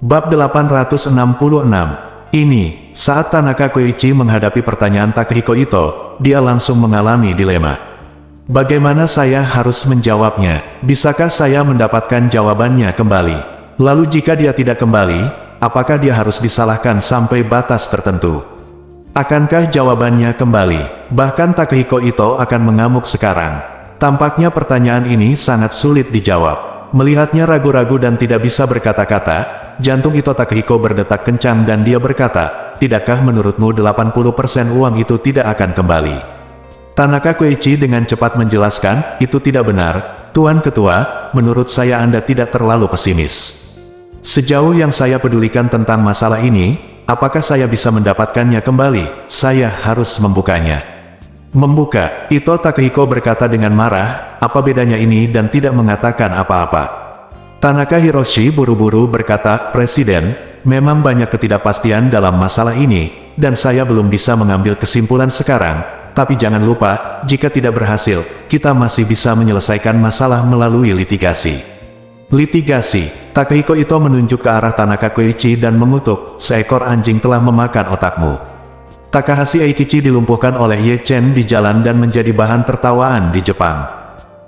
Bab 866. Ini, saat Tanaka Koichi menghadapi pertanyaan Takehiko Ito, dia langsung mengalami dilema. Bagaimana saya harus menjawabnya? Bisakah saya mendapatkan jawabannya kembali? Lalu jika dia tidak kembali, apakah dia harus disalahkan sampai batas tertentu? Akankah jawabannya kembali? Bahkan Takehiko Ito akan mengamuk sekarang. Tampaknya pertanyaan ini sangat sulit dijawab. Melihatnya ragu-ragu dan tidak bisa berkata-kata, jantung Ito Takehiko berdetak kencang dan dia berkata, "Tidakkah menurutmu 80% uang itu tidak akan kembali?" Tanaka Koichi dengan cepat menjelaskan, "Itu tidak benar, Tuan Ketua, menurut saya Anda tidak terlalu pesimis. Sejauh yang saya pedulikan tentang masalah ini, apakah saya bisa mendapatkannya kembali? Saya harus membukanya." Membuka, Ito Takehiko berkata dengan marah, "Apa bedanya ini?" dan tidak mengatakan apa-apa. Tanaka Hiroshi buru-buru berkata, "Presiden, memang banyak ketidakpastian dalam masalah ini, dan saya belum bisa mengambil kesimpulan sekarang, tapi jangan lupa, jika tidak berhasil, kita masih bisa menyelesaikan masalah melalui litigasi." Litigasi, Takehiko Ito menunjuk ke arah Tanaka Koichi dan mengutuk, "Seekor anjing telah memakan otakmu." Takahashi Eikichi dilumpuhkan oleh Ye Chen di jalan dan menjadi bahan tertawaan di Jepang.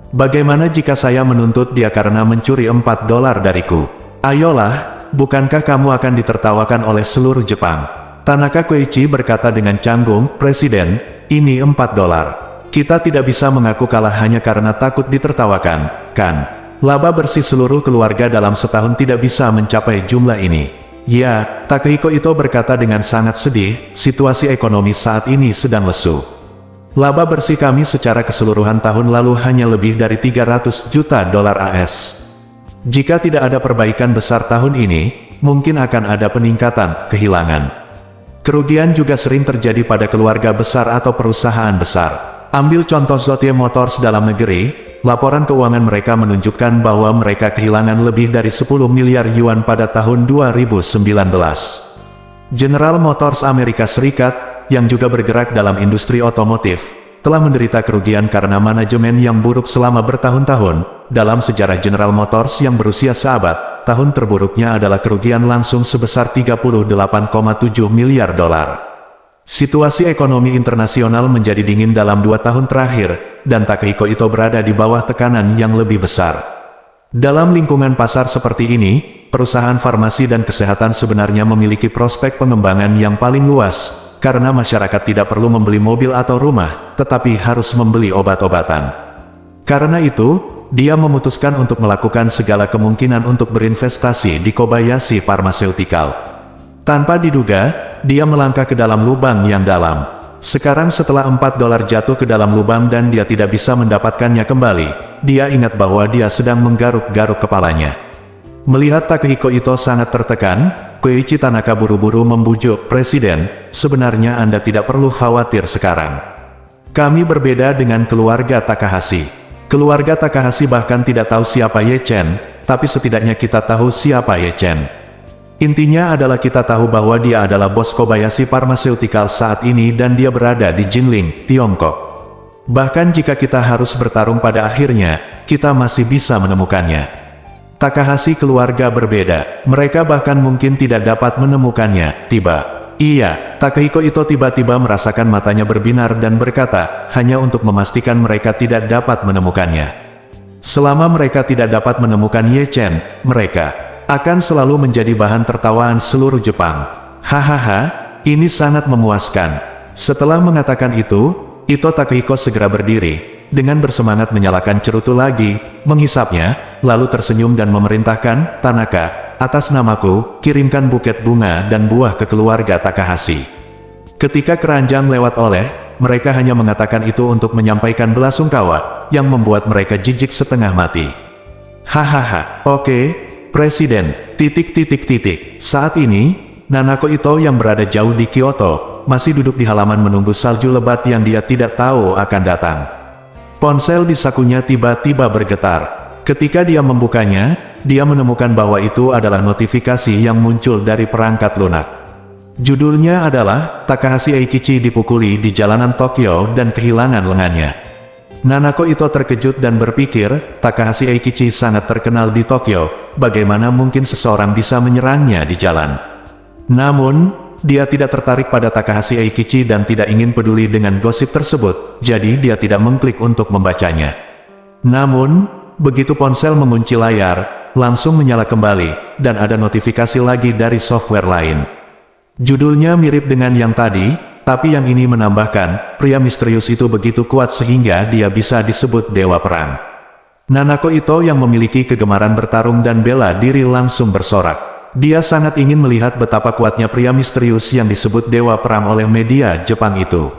"Bagaimana jika saya menuntut dia karena mencuri $4 dariku? Ayolah, bukankah kamu akan ditertawakan oleh seluruh Jepang?" Tanaka Koichi berkata dengan canggung, "Presiden, ini $4. Kita tidak bisa mengaku kalah hanya karena takut ditertawakan, kan? Laba bersih seluruh keluarga dalam setahun tidak bisa mencapai jumlah ini." "Ya," Takehiko Ito berkata dengan sangat sedih, "situasi ekonomi saat ini sedang lesu. Laba bersih kami secara keseluruhan tahun lalu hanya lebih dari $300 juta AS. Jika tidak ada perbaikan besar tahun ini, mungkin akan ada peningkatan kehilangan. Kerugian juga sering terjadi pada keluarga besar atau perusahaan besar. Ambil contoh Zotie Motors dalam negeri, laporan keuangan mereka menunjukkan bahwa mereka kehilangan lebih dari 10 miliar yuan pada tahun 2019. General Motors Amerika Serikat, yang juga bergerak dalam industri otomotif, telah menderita kerugian karena manajemen yang buruk selama bertahun-tahun. Dalam sejarah General Motors yang berusia seabad, tahun terburuknya adalah kerugian langsung sebesar $38,7 miliar. Situasi ekonomi internasional menjadi dingin dalam 2 tahun terakhir, dan Takehiko Ito berada di bawah tekanan yang lebih besar. Dalam lingkungan pasar seperti ini, perusahaan farmasi dan kesehatan sebenarnya memiliki prospek pengembangan yang paling luas, karena masyarakat tidak perlu membeli mobil atau rumah, tetapi harus membeli obat-obatan. Karena itu, dia memutuskan untuk melakukan segala kemungkinan untuk berinvestasi di Kobayashi Pharmaceutical. Tanpa diduga, dia melangkah ke dalam lubang yang dalam. Sekarang setelah $4 jatuh ke dalam lubang dan dia tidak bisa mendapatkannya kembali, dia ingat bahwa dia sedang menggaruk-garuk kepalanya. Melihat Takehiko Ito sangat tertekan, Koichi Tanaka buru-buru membujuk, "Presiden, sebenarnya Anda tidak perlu khawatir sekarang. Kami berbeda dengan keluarga Takahashi. Keluarga Takahashi bahkan tidak tahu siapa Ye Chen, tapi setidaknya kita tahu siapa Ye Chen. Intinya adalah kita tahu bahwa dia adalah bos Kobayashi Pharmaceutical saat ini dan dia berada di Jinling, Tiongkok. Bahkan jika kita harus bertarung pada akhirnya, kita masih bisa menemukannya." Takahashi keluarga berbeda, mereka bahkan mungkin tidak dapat menemukannya. Iya, Takehiko Ito tiba-tiba merasakan matanya berbinar dan berkata, "Hanya untuk memastikan mereka tidak dapat menemukannya. Selama mereka tidak dapat menemukan Ye Chen, mereka akan selalu menjadi bahan tertawaan seluruh Jepang." Hahaha, ini sangat memuaskan. Setelah mengatakan itu, Ito Takehiko segera berdiri. Dengan bersemangat menyalakan cerutu lagi, menghisapnya, lalu tersenyum dan memerintahkan, "Tanaka, atas namaku, kirimkan buket bunga dan buah ke keluarga Takahashi." Ketika keranjang lewat oleh, mereka hanya mengatakan itu untuk menyampaikan belasungkawa, yang membuat mereka jijik setengah mati. "Hahaha, oke, Presiden, Saat ini, Nanako Ito yang berada jauh di Kyoto, masih duduk di halaman menunggu salju lebat yang dia tidak tahu akan datang. Ponsel di sakunya tiba-tiba bergetar. Ketika dia membukanya, dia menemukan bahwa itu adalah notifikasi yang muncul dari perangkat lunak. Judulnya adalah, "Takahashi Eikichi dipukuli di jalanan Tokyo dan kehilangan lengannya." Nanako Ito terkejut dan berpikir, Takahashi Eikichi sangat terkenal di Tokyo, bagaimana mungkin seseorang bisa menyerangnya di jalan. Namun, dia tidak tertarik pada Takahashi Eikichi dan tidak ingin peduli dengan gosip tersebut, jadi dia tidak mengklik untuk membacanya. Namun, begitu ponsel mengunci layar, langsung menyala kembali, dan ada notifikasi lagi dari software lain. Judulnya mirip dengan yang tadi, tapi yang ini menambahkan, pria misterius itu begitu kuat sehingga dia bisa disebut Dewa Perang. Nanako Ito yang memiliki kegemaran bertarung dan bela diri langsung bersorak. Dia sangat ingin melihat betapa kuatnya pria misterius yang disebut Dewa Perang oleh media Jepang itu.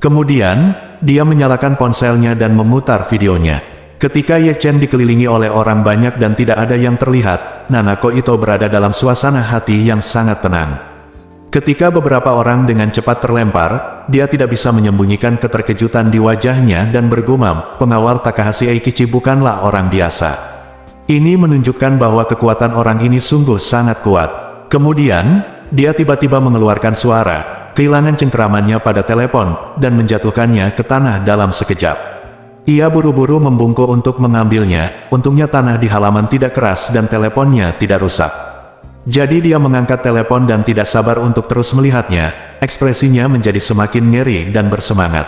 Kemudian, dia menyalakan ponselnya dan memutar videonya. Ketika Ye Chen dikelilingi oleh orang banyak dan tidak ada yang terlihat, Nanako Ito berada dalam suasana hati yang sangat tenang. Ketika beberapa orang dengan cepat terlempar, dia tidak bisa menyembunyikan keterkejutan di wajahnya dan bergumam, pengawal Takahashi Eikichi bukanlah orang biasa. Ini menunjukkan bahwa kekuatan orang ini sungguh sangat kuat. Kemudian, dia tiba-tiba mengeluarkan suara, kehilangan cengkeramannya pada telepon, dan menjatuhkannya ke tanah dalam sekejap. Ia buru-buru membungkuk untuk mengambilnya, untungnya tanah di halaman tidak keras dan teleponnya tidak rusak. Jadi dia mengangkat telepon dan tidak sabar untuk terus melihatnya, ekspresinya menjadi semakin ngeri dan bersemangat.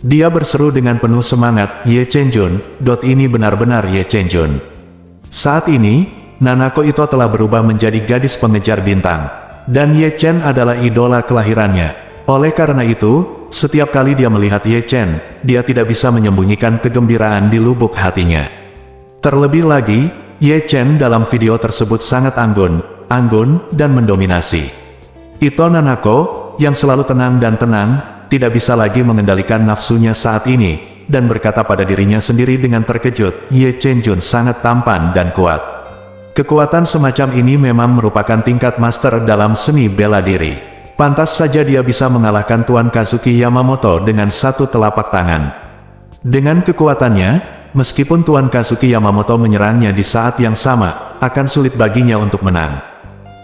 Dia berseru dengan penuh semangat, "Ye Chen Jun, ini benar-benar Ye Chen Jun." Saat ini, Nanako Ito telah berubah menjadi gadis pengejar bintang. Dan Ye Chen adalah idola kelahirannya. Oleh karena itu, setiap kali dia melihat Ye Chen, dia tidak bisa menyembunyikan kegembiraan di lubuk hatinya. Terlebih lagi, Ye Chen dalam video tersebut sangat anggun, dan mendominasi. Ito Nanako, yang selalu tenang dan tenang, tidak bisa lagi mengendalikan nafsunya saat ini, dan berkata pada dirinya sendiri dengan terkejut, Ye Chen Jun sangat tampan dan kuat. Kekuatan semacam ini memang merupakan tingkat master dalam seni bela diri. Pantas saja dia bisa mengalahkan Tuan Kazuki Yamamoto dengan satu telapak tangan. Dengan kekuatannya, meskipun Tuan Kazuki Yamamoto menyerangnya di saat yang sama, akan sulit baginya untuk menang.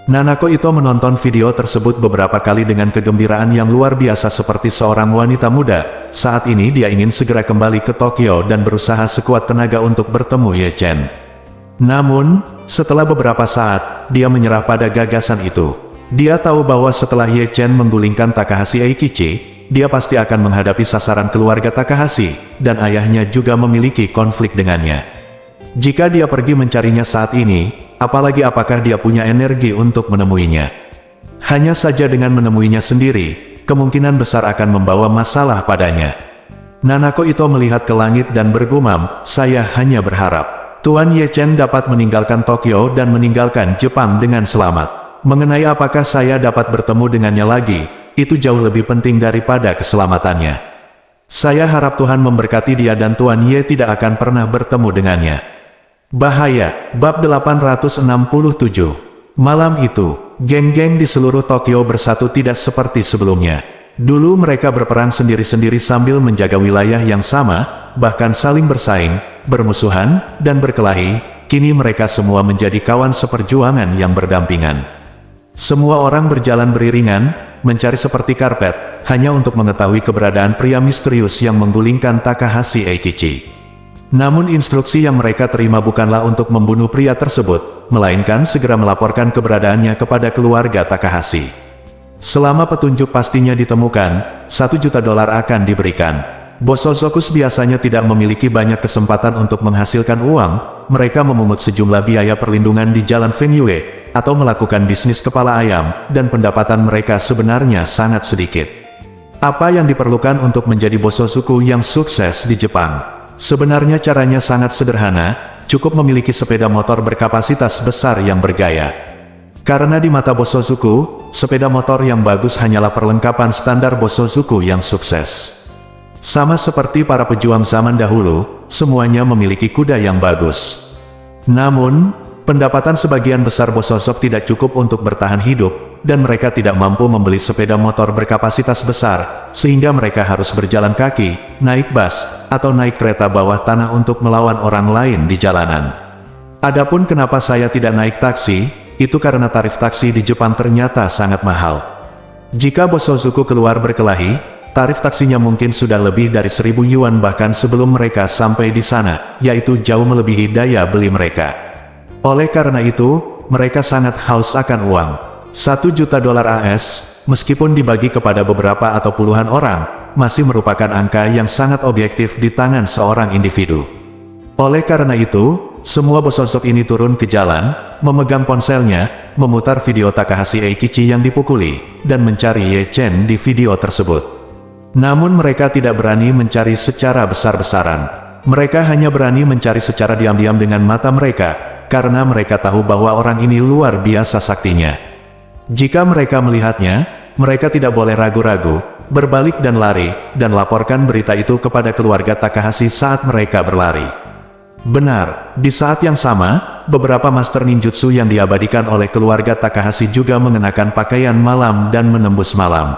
Nanako Ito menonton video tersebut beberapa kali dengan kegembiraan yang luar biasa seperti seorang wanita muda. Saat ini dia ingin segera kembali ke Tokyo dan berusaha sekuat tenaga untuk bertemu Ye Chen. Namun, setelah beberapa saat, dia menyerah pada gagasan itu. Dia tahu bahwa setelah Ye Chen menggulingkan Takahashi Eikichi, dia pasti akan menghadapi sasaran keluarga Takahashi, dan ayahnya juga memiliki konflik dengannya. Jika dia pergi mencarinya saat ini, apalagi apakah dia punya energi untuk menemuinya. Hanya saja dengan menemuinya sendiri, kemungkinan besar akan membawa masalah padanya. Nanako Ito melihat ke langit dan bergumam, "Saya hanya berharap Tuan Ye Chen dapat meninggalkan Tokyo dan meninggalkan Jepang dengan selamat. Mengenai apakah saya dapat bertemu dengannya lagi, itu jauh lebih penting daripada keselamatannya. Saya harap Tuhan memberkati dia dan Tuan Ye tidak akan pernah bertemu dengannya." Bahaya, bab 867. Malam itu, geng-geng di seluruh Tokyo bersatu tidak seperti sebelumnya. Dulu mereka berperang sendiri-sendiri sambil menjaga wilayah yang sama, bahkan saling bersaing, bermusuhan, dan berkelahi. Kini mereka semua menjadi kawan seperjuangan yang berdampingan. Semua orang berjalan beriringan, mencari seperti karpet, hanya untuk mengetahui keberadaan pria misterius yang menggulingkan Takahashi Eikichi. Namun instruksi yang mereka terima bukanlah untuk membunuh pria tersebut, melainkan segera melaporkan keberadaannya kepada keluarga Takahashi. Selama petunjuk pastinya ditemukan, $1.000.000 akan diberikan. Bosozokus biasanya tidak memiliki banyak kesempatan untuk menghasilkan uang, mereka memungut sejumlah biaya perlindungan di Jalan Fengyue, atau melakukan bisnis kepala ayam, dan pendapatan mereka sebenarnya sangat sedikit. Apa yang diperlukan untuk menjadi bosozoku yang sukses di Jepang? Sebenarnya caranya sangat sederhana, cukup memiliki sepeda motor berkapasitas besar yang bergaya. Karena di mata bosozoku, sepeda motor yang bagus hanyalah perlengkapan standar bosozoku yang sukses. Sama seperti para pejuang zaman dahulu, semuanya memiliki kuda yang bagus. Namun, pendapatan sebagian besar bosozok tidak cukup untuk bertahan hidup, dan mereka tidak mampu membeli sepeda motor berkapasitas besar, sehingga mereka harus berjalan kaki, naik bus, atau naik kereta bawah tanah untuk melawan orang lain di jalanan. Adapun kenapa saya tidak naik taksi, itu karena tarif taksi di Jepang ternyata sangat mahal. Jika bosozoku keluar berkelahi, tarif taksinya mungkin sudah lebih dari 1.000 yuan bahkan sebelum mereka sampai di sana, yaitu jauh melebihi daya beli mereka. Oleh karena itu, mereka sangat haus akan uang. 1 juta dolar AS, meskipun dibagi kepada beberapa atau puluhan orang, masih merupakan angka yang sangat objektif di tangan seorang individu. Oleh karena itu, semua bos sosok ini turun ke jalan, memegang ponselnya, memutar video Takahashi Eikichi yang dipukuli, dan mencari Ye Chen di video tersebut. Namun mereka tidak berani mencari secara besar-besaran. Mereka hanya berani mencari secara diam-diam dengan mata mereka, karena mereka tahu bahwa orang ini luar biasa saktinya. Jika mereka melihatnya, mereka tidak boleh ragu-ragu, berbalik dan lari, dan laporkan berita itu kepada keluarga Takahashi saat mereka berlari. Benar, di saat yang sama, beberapa master ninjutsu yang diabadikan oleh keluarga Takahashi juga mengenakan pakaian malam dan menembus malam.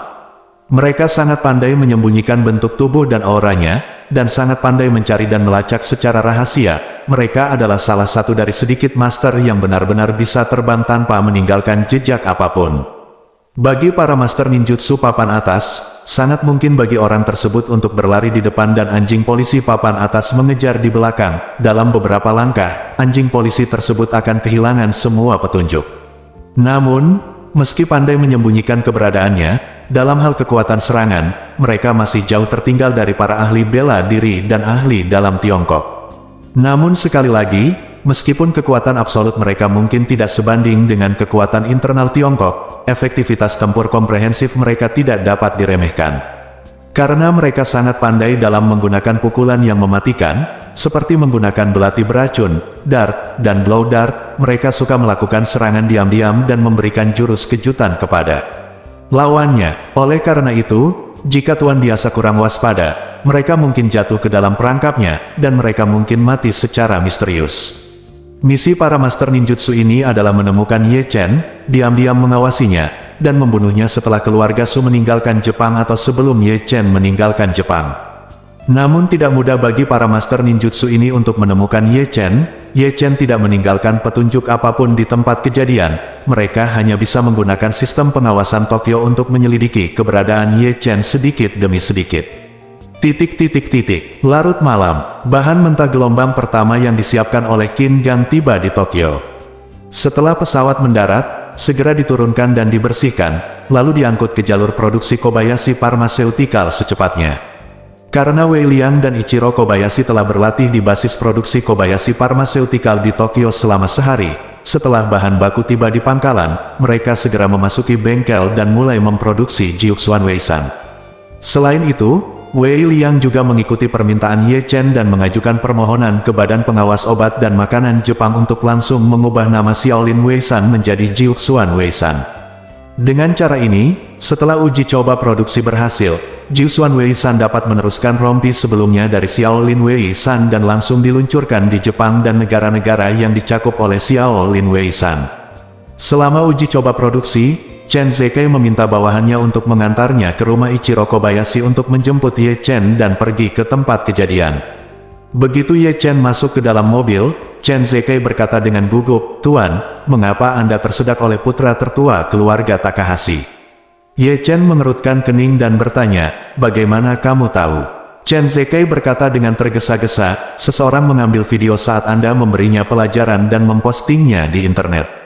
Mereka sangat pandai menyembunyikan bentuk tubuh dan auranya, dan sangat pandai mencari dan melacak secara rahasia. Mereka adalah salah satu dari sedikit master yang benar-benar bisa terbang tanpa meninggalkan jejak apapun. Bagi para master ninjutsu papan atas, sangat mungkin bagi orang tersebut untuk berlari di depan dan anjing polisi papan atas mengejar di belakang. Dalam beberapa langkah, anjing polisi tersebut akan kehilangan semua petunjuk. Namun, meski pandai menyembunyikan keberadaannya, dalam hal kekuatan serangan, mereka masih jauh tertinggal dari para ahli bela diri dan ahli dalam Tiongkok. Namun sekali lagi, meskipun kekuatan absolut mereka mungkin tidak sebanding dengan kekuatan internal Tiongkok, efektivitas tempur komprehensif mereka tidak dapat diremehkan. Karena mereka sangat pandai dalam menggunakan pukulan yang mematikan, seperti menggunakan belati beracun, dart, dan blow dart, mereka suka melakukan serangan diam-diam dan memberikan jurus kejutan kepada lawannya. Oleh karena itu, jika tuan biasa kurang waspada, mereka mungkin jatuh ke dalam perangkapnya, dan mereka mungkin mati secara misterius. Misi para master ninjutsu ini adalah menemukan Ye Chen, diam-diam mengawasinya, dan membunuhnya setelah keluarga Su meninggalkan Jepang atau sebelum Ye Chen meninggalkan Jepang. Namun tidak mudah bagi para master ninjutsu ini untuk menemukan Ye Chen. Ye Chen tidak meninggalkan petunjuk apapun di tempat kejadian. Mereka hanya bisa menggunakan sistem pengawasan Tokyo untuk menyelidiki keberadaan Ye Chen sedikit demi sedikit. Larut malam, bahan mentah gelombang pertama yang disiapkan oleh Qin Gang tiba di Tokyo. Setelah pesawat mendarat, segera diturunkan dan dibersihkan, lalu diangkut ke jalur produksi Kobayashi Pharmaceutical secepatnya. Karena Wei Liang dan Ichiro Kobayashi telah berlatih di basis produksi Kobayashi Pharmaceutical di Tokyo selama sehari, setelah bahan baku tiba di pangkalan, mereka segera memasuki bengkel dan mulai memproduksi Jiuxuan Weisan. Selain itu, Wei Liang juga mengikuti permintaan Ye Chen dan mengajukan permohonan ke Badan Pengawas Obat dan Makanan Jepang untuk langsung mengubah nama Xiaolin Weisan menjadi Jiuxuan Weisan. Dengan cara ini, setelah uji coba produksi berhasil, Jiuxuan Weisan dapat meneruskan rompi sebelumnya dari Xiaolin Weisan dan langsung diluncurkan di Jepang dan negara-negara yang dicakup oleh Xiaolin Weisan. Selama uji coba produksi, Chen Zekai meminta bawahannya untuk mengantarnya ke rumah Ichiro Kobayashi untuk menjemput Ye Chen dan pergi ke tempat kejadian. Begitu Ye Chen masuk ke dalam mobil, Chen Zekai berkata dengan gugup, "Tuan, mengapa Anda tersedak oleh putra tertua keluarga Takahashi?" Ye Chen mengerutkan kening dan bertanya, "Bagaimana kamu tahu?" Chen Zekai berkata dengan tergesa-gesa, "Seseorang mengambil video saat Anda memberinya pelajaran dan mempostingnya di internet.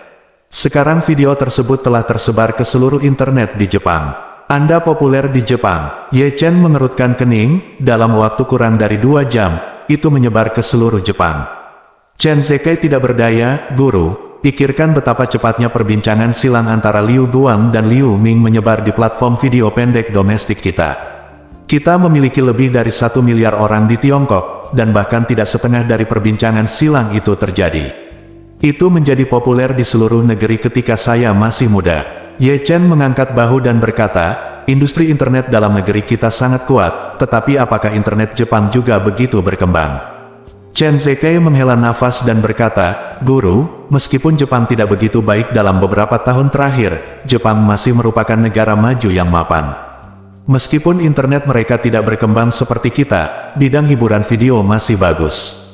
Sekarang video tersebut telah tersebar ke seluruh internet di Jepang. Anda populer di Jepang." Ye Chen mengerutkan kening, dalam waktu kurang dari 2 jam, itu menyebar ke seluruh Jepang. Chen Zekai tidak berdaya, "Guru, pikirkan betapa cepatnya perbincangan silang antara Liu Guang dan Liu Ming menyebar di platform video pendek domestik kita. Kita memiliki lebih dari 1 miliar orang di Tiongkok, dan bahkan tidak setengah dari perbincangan silang itu terjadi. Itu menjadi populer di seluruh negeri ketika saya masih muda." Ye Chen mengangkat bahu dan berkata, "Industri internet dalam negeri kita sangat kuat, tetapi apakah internet Jepang juga begitu berkembang?" Chen Zekai menghela nafas dan berkata, "Guru, meskipun Jepang tidak begitu baik dalam beberapa tahun terakhir, Jepang masih merupakan negara maju yang mapan. Meskipun internet mereka tidak berkembang seperti kita, bidang hiburan video masih bagus.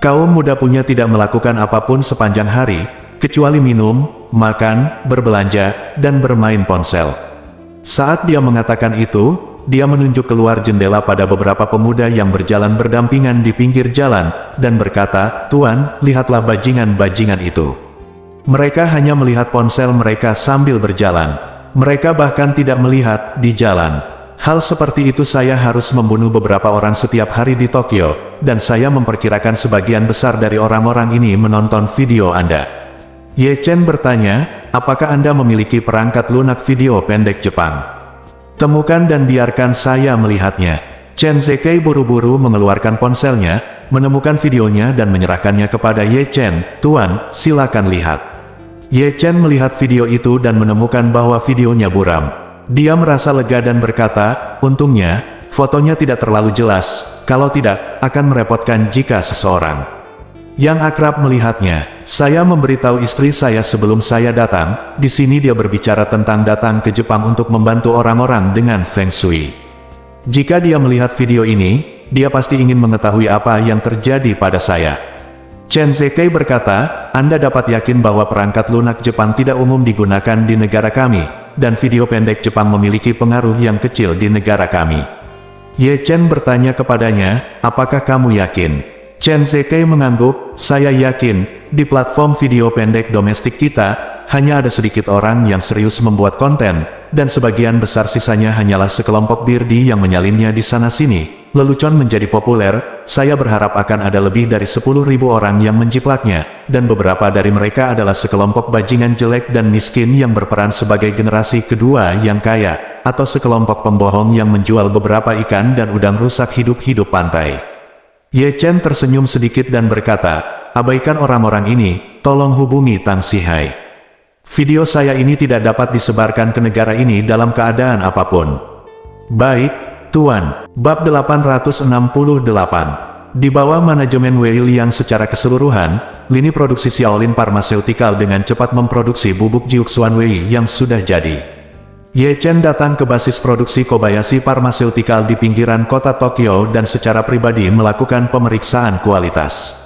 Kaum muda punya tidak melakukan apapun sepanjang hari, kecuali minum, makan, berbelanja, dan bermain ponsel." Saat dia mengatakan itu, dia menunjuk keluar jendela pada beberapa pemuda yang berjalan berdampingan di pinggir jalan, dan berkata, "Tuan, lihatlah bajingan-bajingan itu. Mereka hanya melihat ponsel mereka sambil berjalan. Mereka bahkan tidak melihat di jalan. Hal seperti itu saya harus membunuh beberapa orang setiap hari di Tokyo, dan saya memperkirakan sebagian besar dari orang-orang ini menonton video Anda." Ye Chen bertanya, "Apakah Anda memiliki perangkat lunak video pendek Jepang? Temukan dan biarkan saya melihatnya." Chen Zekei buru-buru mengeluarkan ponselnya, menemukan videonya dan menyerahkannya kepada Ye Chen. "Tuan, silakan lihat." Ye Chen melihat video itu dan menemukan bahwa videonya buram. Dia merasa lega dan berkata, "Untungnya, fotonya tidak terlalu jelas, kalau tidak, akan merepotkan jika seseorang yang akrab melihatnya. Saya memberitahu istri saya sebelum saya datang, di sini dia berbicara tentang datang ke Jepang untuk membantu orang-orang dengan Feng Shui. Jika dia melihat video ini, dia pasti ingin mengetahui apa yang terjadi pada saya." Chen Zekei berkata, "Anda dapat yakin bahwa perangkat lunak Jepang tidak umum digunakan di negara kami, dan video pendek Jepang memiliki pengaruh yang kecil di negara kami." Ye Chen bertanya kepadanya, "Apakah kamu yakin?" Chen Zekei mengangguk, "Saya yakin, di platform video pendek domestik kita, hanya ada sedikit orang yang serius membuat konten, dan sebagian besar sisanya hanyalah sekelompok birdi yang menyalinnya di sana-sini. Lelucon menjadi populer, saya berharap akan ada lebih dari 10.000 orang yang menjiplaknya, dan beberapa dari mereka adalah sekelompok bajingan jelek dan miskin yang berperan sebagai generasi kedua yang kaya, atau sekelompok pembohong yang menjual beberapa ikan dan udang rusak hidup-hidup pantai." Ye Chen tersenyum sedikit dan berkata, "Abaikan orang-orang ini, tolong hubungi Tang Sihai. Video saya ini tidak dapat disebarkan ke negara ini dalam keadaan apapun." "Baik, Tuan." Bab 868. Di bawah manajemen Wei Liang secara keseluruhan, lini produksi Xiaolin Pharmaceutical dengan cepat memproduksi bubuk Jiuxuan Wei yang sudah jadi. Ye Chen datang ke basis produksi Kobayashi Pharmaceutical di pinggiran kota Tokyo dan secara pribadi melakukan pemeriksaan kualitas.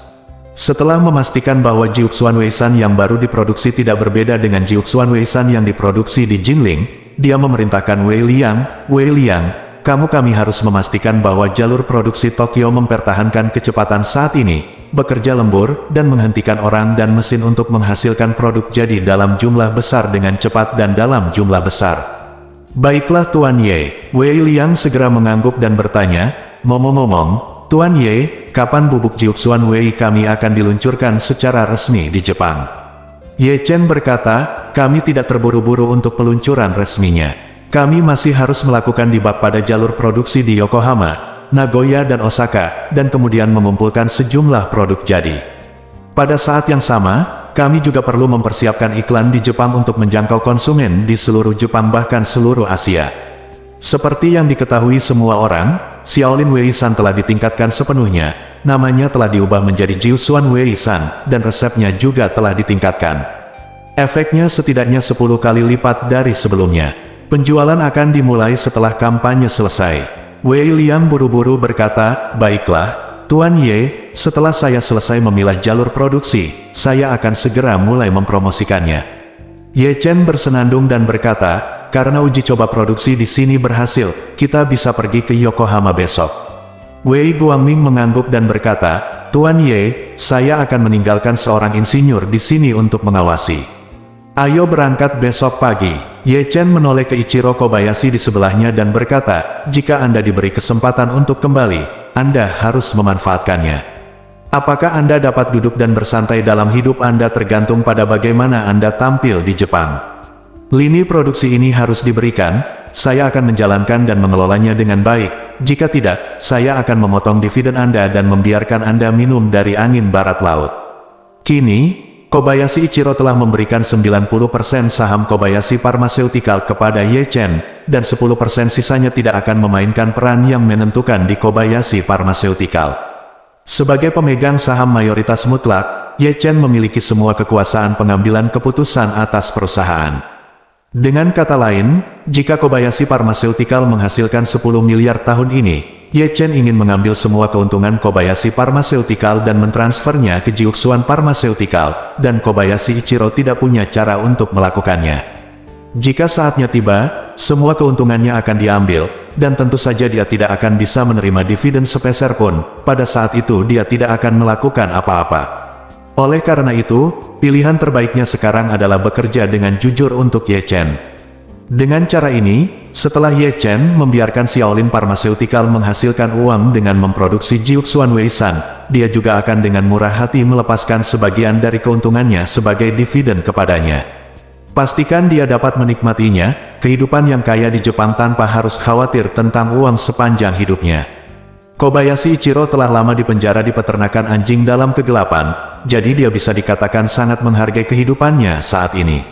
Setelah memastikan bahwa Jiuxuan Weisan yang baru diproduksi tidak berbeda dengan Jiuxuan Weisan yang diproduksi di Jingling, dia memerintahkan Wei Liang, kami harus memastikan bahwa jalur produksi Tokyo mempertahankan kecepatan saat ini, bekerja lembur, dan menghentikan orang dan mesin untuk menghasilkan produk jadi dalam jumlah besar dengan cepat dan dalam jumlah besar." "Baiklah Tuan Ye." Wei Liang segera mengangguk dan bertanya, "Ngomong-ngomong, Tuan Ye, kapan bubuk Jiuxuan Wei kami akan diluncurkan secara resmi di Jepang?" Ye Chen berkata, "Kami tidak terburu-buru untuk peluncuran resminya. Kami masih harus melakukan debug pada jalur produksi di Yokohama, Nagoya dan Osaka, dan kemudian mengumpulkan sejumlah produk jadi. Pada saat yang sama, kami juga perlu mempersiapkan iklan di Jepang untuk menjangkau konsumen di seluruh Jepang bahkan seluruh Asia." Seperti yang diketahui semua orang, Xiaolin Weisan telah ditingkatkan sepenuhnya, namanya telah diubah menjadi Jiuxuan Weisan, dan resepnya juga telah ditingkatkan. Efeknya setidaknya 10 kali lipat dari sebelumnya. Penjualan akan dimulai setelah kampanye selesai. Wei Liang buru-buru berkata, "Baiklah, Tuan Ye, setelah saya selesai memilah jalur produksi, saya akan segera mulai mempromosikannya." Ye Chen bersenandung dan berkata, "Karena uji coba produksi di sini berhasil, kita bisa pergi ke Yokohama besok." Wei Guangming mengangguk dan berkata, "Tuan Ye, saya akan meninggalkan seorang insinyur di sini untuk mengawasi. Ayo berangkat besok pagi." Ye Chen menoleh ke Ichiro Kobayashi di sebelahnya dan berkata, "Jika Anda diberi kesempatan untuk kembali, Anda harus memanfaatkannya. Apakah Anda dapat duduk dan bersantai dalam hidup Anda tergantung pada bagaimana Anda tampil di Jepang. Lini produksi ini harus diberikan, saya akan menjalankan dan mengelolanya dengan baik. Jika tidak, saya akan memotong dividen Anda dan membiarkan Anda minum dari angin barat laut." Kini, Kobayashi Ichiro telah memberikan 90% saham Kobayashi Pharmaceutical kepada Ye Chen, dan 10% sisanya tidak akan memainkan peran yang menentukan di Kobayashi Pharmaceutical. Sebagai pemegang saham mayoritas mutlak, Ye Chen memiliki semua kekuasaan pengambilan keputusan atas perusahaan. Dengan kata lain, jika Kobayashi Pharmaceutical menghasilkan 10 miliar tahun ini, Ye Chen ingin mengambil semua keuntungan Kobayashi Pharmaceutical dan mentransfernya ke Jiuxuan Pharmaceutical, dan Kobayashi Ichiro tidak punya cara untuk melakukannya. Jika saatnya tiba, semua keuntungannya akan diambil, dan tentu saja dia tidak akan bisa menerima dividen sepeser pun. Pada saat itu dia tidak akan melakukan apa-apa. Oleh karena itu, pilihan terbaiknya sekarang adalah bekerja dengan jujur untuk Ye Chen. Dengan cara ini, setelah Ye Chen membiarkan Xiaolin Pharmaceutical menghasilkan uang dengan memproduksi Jiuxuan Weisan, dia juga akan dengan murah hati melepaskan sebagian dari keuntungannya sebagai dividen kepadanya. Pastikan dia dapat menikmatinya, kehidupan yang kaya di Jepang tanpa harus khawatir tentang uang sepanjang hidupnya. Kobayashi Ichiro telah lama dipenjara di peternakan anjing dalam kegelapan, jadi dia bisa dikatakan sangat menghargai kehidupannya saat ini.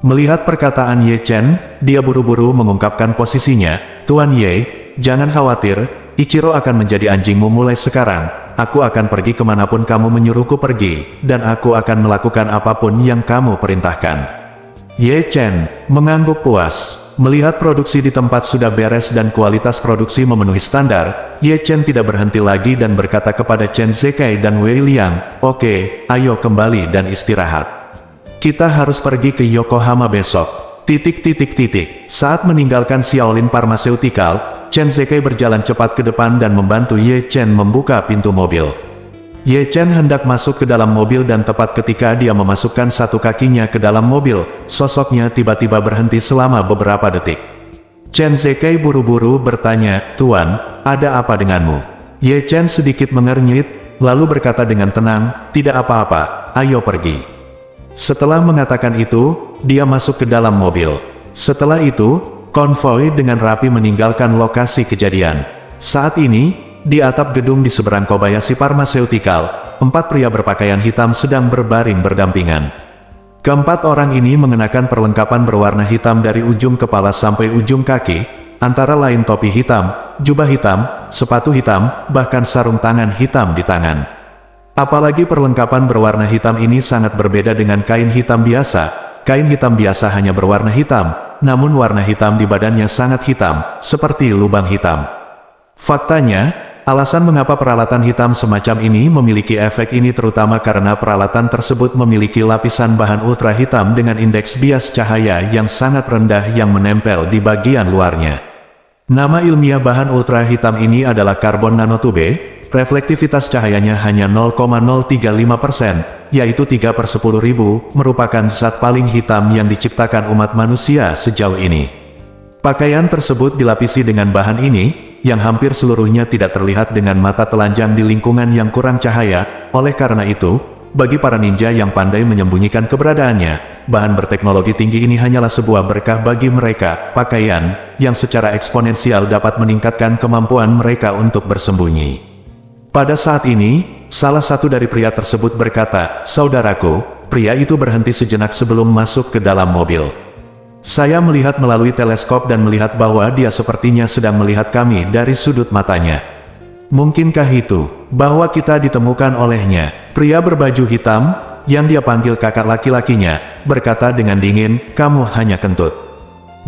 Melihat perkataan Ye Chen, dia buru-buru mengungkapkan posisinya, "Tuan Ye, jangan khawatir, Ichiro akan menjadi anjingmu mulai sekarang. Aku akan pergi kemanapun kamu menyuruhku pergi, dan aku akan melakukan apapun yang kamu perintahkan." Ye Chen mengangguk puas. Melihat produksi di tempat sudah beres dan kualitas produksi memenuhi standar, Ye Chen tidak berhenti lagi dan berkata kepada Chen Zekai dan Wei Liang, "Oke, ayo kembali dan istirahat. Kita harus pergi ke Yokohama besok." Saat meninggalkan Xiaolin Pharmaceutical, Chen Zekai berjalan cepat ke depan dan membantu Ye Chen membuka pintu mobil. Ye Chen hendak masuk ke dalam mobil dan tepat ketika dia memasukkan satu kakinya ke dalam mobil, sosoknya tiba-tiba berhenti selama beberapa detik. Chen Zekai buru-buru bertanya, "Tuan, ada apa denganmu?" Ye Chen sedikit mengernyit, lalu berkata dengan tenang, "Tidak apa-apa, ayo pergi." Setelah mengatakan itu, dia masuk ke dalam mobil. Setelah itu, konvoi dengan rapi meninggalkan lokasi kejadian. Saat ini, di atap gedung di seberang Kobayashi Pharmaceutical, 4 pria berpakaian hitam sedang berbaring berdampingan. Keempat orang ini mengenakan perlengkapan berwarna hitam dari ujung kepala sampai ujung kaki, antara lain topi hitam, jubah hitam, sepatu hitam, bahkan sarung tangan hitam di tangan. Apalagi perlengkapan berwarna hitam ini sangat berbeda dengan kain hitam biasa. Kain hitam biasa hanya berwarna hitam, namun warna hitam di badannya sangat hitam, seperti lubang hitam. Faktanya, alasan mengapa peralatan hitam semacam ini memiliki efek ini terutama karena peralatan tersebut memiliki lapisan bahan ultra hitam dengan indeks bias cahaya yang sangat rendah yang menempel di bagian luarnya. Nama ilmiah bahan ultra hitam ini adalah karbon nanotube. Reflektivitas cahayanya hanya 0,035%, yaitu 3/10.000, merupakan zat paling hitam yang diciptakan umat manusia sejauh ini. Pakaian tersebut dilapisi dengan bahan ini, yang hampir seluruhnya tidak terlihat dengan mata telanjang di lingkungan yang kurang cahaya. Oleh karena itu, bagi para ninja yang pandai menyembunyikan keberadaannya, bahan berteknologi tinggi ini hanyalah sebuah berkah bagi mereka. Pakaian, yang secara eksponensial dapat meningkatkan kemampuan mereka untuk bersembunyi. Pada saat ini, salah satu dari pria tersebut berkata, "Saudaraku," pria itu berhenti sejenak sebelum masuk ke dalam mobil. "Saya melihat melalui teleskop dan melihat bahwa dia sepertinya sedang melihat kami dari sudut matanya. Mungkinkah itu, bahwa kita ditemukan olehnya?" Pria berbaju hitam, yang dia panggil kakak laki-lakinya, berkata dengan dingin, "Kamu hanya kentut.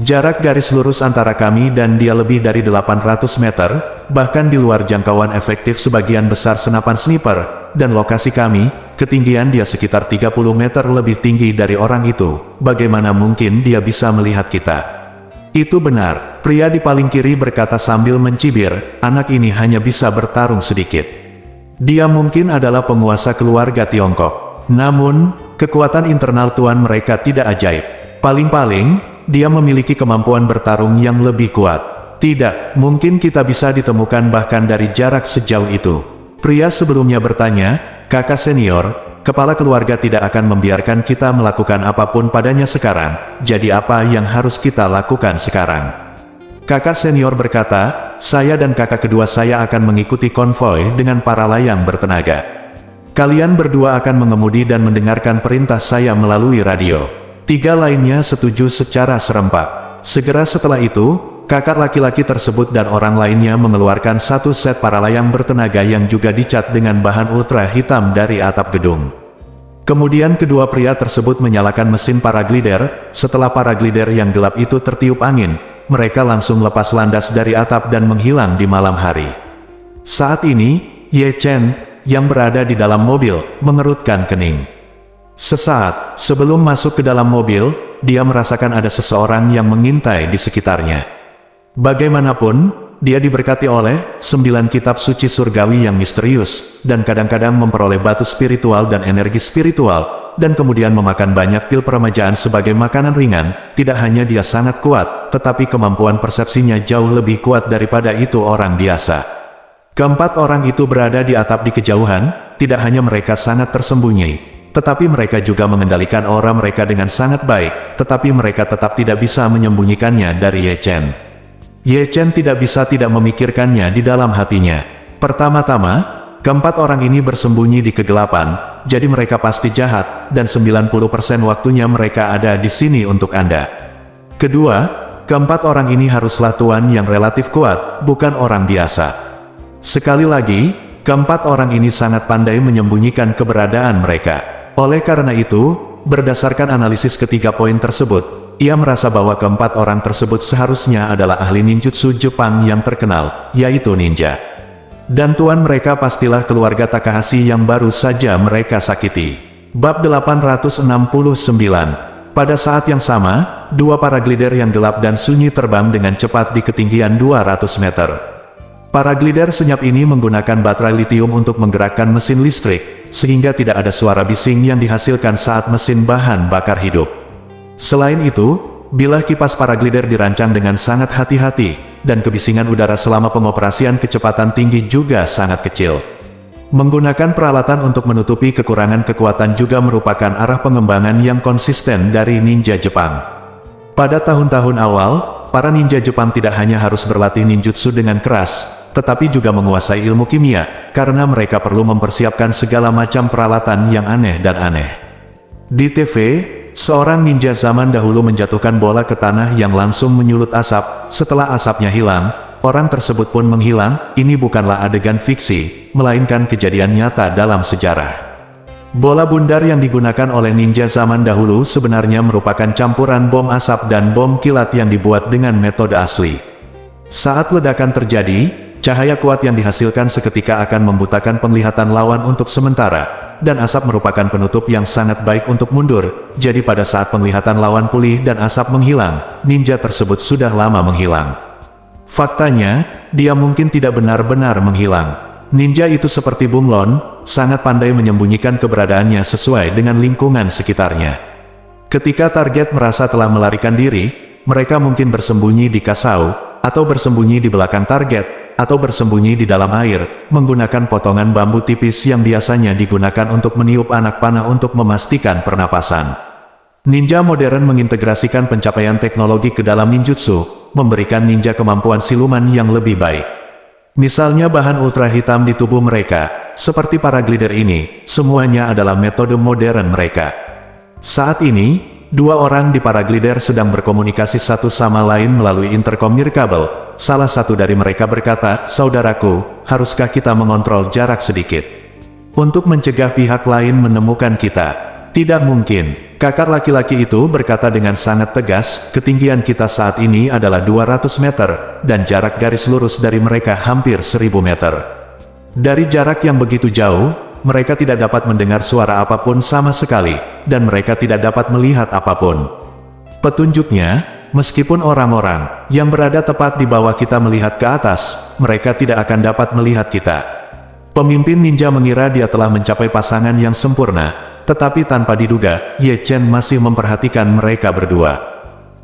Jarak garis lurus antara kami dan dia lebih dari 800 meter, bahkan di luar jangkauan efektif sebagian besar senapan sniper, dan lokasi kami, ketinggian dia sekitar 30 meter lebih tinggi dari orang itu. Bagaimana mungkin dia bisa melihat kita?" "Itu benar," pria di paling kiri berkata sambil mencibir, "anak ini hanya bisa bertarung sedikit. Dia mungkin adalah penguasa keluarga Tiongkok. Namun, kekuatan internal tuan mereka tidak ajaib. Paling-paling, dia memiliki kemampuan bertarung yang lebih kuat. Tidak, mungkin kita bisa ditemukan bahkan dari jarak sejauh itu." Pria sebelumnya bertanya, "Kakak senior, kepala keluarga tidak akan membiarkan kita melakukan apapun padanya sekarang, jadi apa yang harus kita lakukan sekarang?" Kakak senior berkata, "Saya dan kakak kedua saya akan mengikuti konvoi dengan para layang bertenaga. Kalian berdua akan mengemudi dan mendengarkan perintah saya melalui radio." 3 lainnya setuju secara serempak. Segera setelah itu, kakak laki-laki tersebut dan orang lainnya mengeluarkan satu set para layang bertenaga yang juga dicat dengan bahan ultra hitam dari atap gedung. Kemudian kedua pria tersebut menyalakan mesin paraglider. Setelah paraglider yang gelap itu tertiup angin, mereka langsung lepas landas dari atap dan menghilang di malam hari. Saat ini, Ye Chen, yang berada di dalam mobil, mengerutkan kening. Sesaat sebelum masuk ke dalam mobil, dia merasakan ada seseorang yang mengintai di sekitarnya. Bagaimanapun, dia diberkati oleh 9 kitab suci surgawi yang misterius, dan kadang-kadang memperoleh batu spiritual dan energi spiritual, dan kemudian memakan banyak pil peremajaan sebagai makanan ringan. Tidak hanya dia sangat kuat, tetapi kemampuan persepsinya jauh lebih kuat daripada itu orang biasa. Keempat orang itu berada di atap di kejauhan. Tidak hanya mereka sangat tersembunyi, tetapi mereka juga mengendalikan aura mereka dengan sangat baik, tetapi mereka tetap tidak bisa menyembunyikannya dari Ye Chen. Ye Chen tidak bisa tidak memikirkannya di dalam hatinya. Pertama-tama, keempat orang ini bersembunyi di kegelapan, jadi mereka pasti jahat, dan 90% waktunya mereka ada di sini untuk Anda. Kedua, keempat orang ini haruslah tuan yang relatif kuat, bukan orang biasa. Sekali lagi, keempat orang ini sangat pandai menyembunyikan keberadaan mereka. Oleh karena itu, berdasarkan analisis ketiga poin tersebut, ia merasa bahwa keempat orang tersebut seharusnya adalah ahli ninjutsu Jepang yang terkenal, yaitu ninja. Dan tuan mereka pastilah keluarga Takahashi yang baru saja mereka sakiti. Bab 869. Pada saat yang sama, dua paraglider yang gelap dan sunyi terbang dengan cepat di ketinggian 200 meter. Paraglider senyap ini menggunakan baterai litium untuk menggerakkan mesin listrik, sehingga tidak ada suara bising yang dihasilkan saat mesin bahan bakar hidup. Selain itu, bilah kipas paraglider dirancang dengan sangat hati-hati, dan kebisingan udara selama pengoperasian kecepatan tinggi juga sangat kecil. Menggunakan peralatan untuk menutupi kekurangan kekuatan juga merupakan arah pengembangan yang konsisten dari ninja Jepang. Pada tahun-tahun awal, para ninja Jepang tidak hanya harus berlatih ninjutsu dengan keras, tetapi juga menguasai ilmu kimia, karena mereka perlu mempersiapkan segala macam peralatan yang aneh dan aneh. Di TV, seorang ninja zaman dahulu menjatuhkan bola ke tanah yang langsung menyulut asap. Setelah asapnya hilang, orang tersebut pun menghilang. Ini bukanlah adegan fiksi, melainkan kejadian nyata dalam sejarah. Bola bundar yang digunakan oleh ninja zaman dahulu sebenarnya merupakan campuran bom asap dan bom kilat yang dibuat dengan metode asli. Saat ledakan terjadi, cahaya kuat yang dihasilkan seketika akan membutakan penglihatan lawan untuk sementara, dan asap merupakan penutup yang sangat baik untuk mundur. Jadi pada saat penglihatan lawan pulih dan asap menghilang, ninja tersebut sudah lama menghilang. Faktanya, dia mungkin tidak benar-benar menghilang. Ninja itu seperti bunglon, sangat pandai menyembunyikan keberadaannya sesuai dengan lingkungan sekitarnya. Ketika target merasa telah melarikan diri, mereka mungkin bersembunyi di kasau, atau bersembunyi di belakang target, atau bersembunyi di dalam air, menggunakan potongan bambu tipis yang biasanya digunakan untuk meniup anak panah untuk memastikan pernapasan. Ninja modern mengintegrasikan pencapaian teknologi ke dalam ninjutsu, memberikan ninja kemampuan siluman yang lebih baik. Misalnya bahan ultra hitam di tubuh mereka, seperti paraglider ini, semuanya adalah metode modern mereka. Saat ini, dua orang di paraglider sedang berkomunikasi satu sama lain melalui intercom nirkabel. Salah satu dari mereka berkata, "Saudaraku, haruskah kita mengontrol jarak sedikit? Untuk mencegah pihak lain menemukan kita." "Tidak mungkin," kakak laki-laki itu berkata dengan sangat tegas. "Ketinggian kita saat ini adalah 200 meter, dan jarak garis lurus dari mereka hampir 1000 meter. Dari jarak yang begitu jauh, mereka tidak dapat mendengar suara apapun sama sekali, dan mereka tidak dapat melihat apapun. Petunjuknya, meskipun orang-orang yang berada tepat di bawah kita melihat ke atas, mereka tidak akan dapat melihat kita." Pemimpin ninja mengira dia telah mencapai pasangan yang sempurna, tetapi tanpa diduga, Ye Chen masih memperhatikan mereka berdua.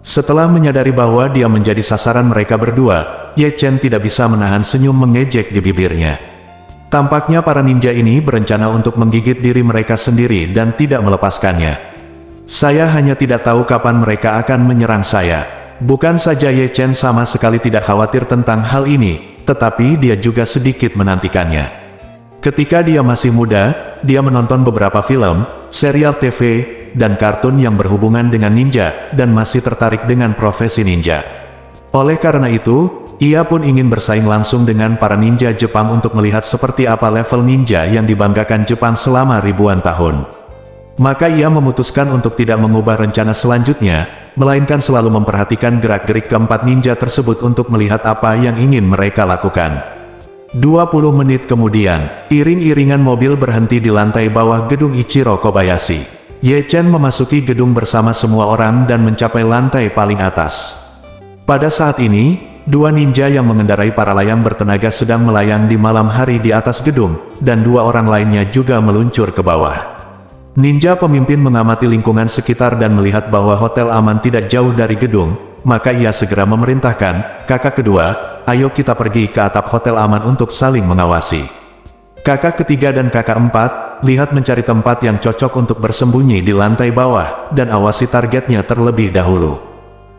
Setelah menyadari bahwa dia menjadi sasaran mereka berdua, Ye Chen tidak bisa menahan senyum mengejek di bibirnya. Tampaknya para ninja ini berencana untuk menggigit diri mereka sendiri dan tidak melepaskannya. "Saya hanya tidak tahu kapan mereka akan menyerang saya." Bukan saja Ye Chen sama sekali tidak khawatir tentang hal ini, tetapi dia juga sedikit menantikannya. Ketika dia masih muda, dia menonton beberapa film, serial TV, dan kartun yang berhubungan dengan ninja, dan masih tertarik dengan profesi ninja. Oleh karena itu, ia pun ingin bersaing langsung dengan para ninja Jepang untuk melihat seperti apa level ninja yang dibanggakan Jepang selama ribuan tahun. Maka ia memutuskan untuk tidak mengubah rencana selanjutnya, melainkan selalu memperhatikan gerak-gerik keempat ninja tersebut untuk melihat apa yang ingin mereka lakukan. 20 menit kemudian, iring-iringan mobil berhenti di lantai bawah gedung Ichiro Kobayashi. Ye Chen memasuki gedung bersama semua orang dan mencapai lantai paling atas. Pada saat ini, dua ninja yang mengendarai para layang bertenaga sedang melayang di malam hari di atas gedung, dan dua orang lainnya juga meluncur ke bawah. Ninja pemimpin mengamati lingkungan sekitar dan melihat bahwa hotel aman tidak jauh dari gedung, maka ia segera memerintahkan, "Kakak kedua, ayo kita pergi ke atap hotel aman untuk saling mengawasi. Kakak ketiga dan kakak empat, lihat mencari tempat yang cocok untuk bersembunyi di lantai bawah, dan awasi targetnya terlebih dahulu."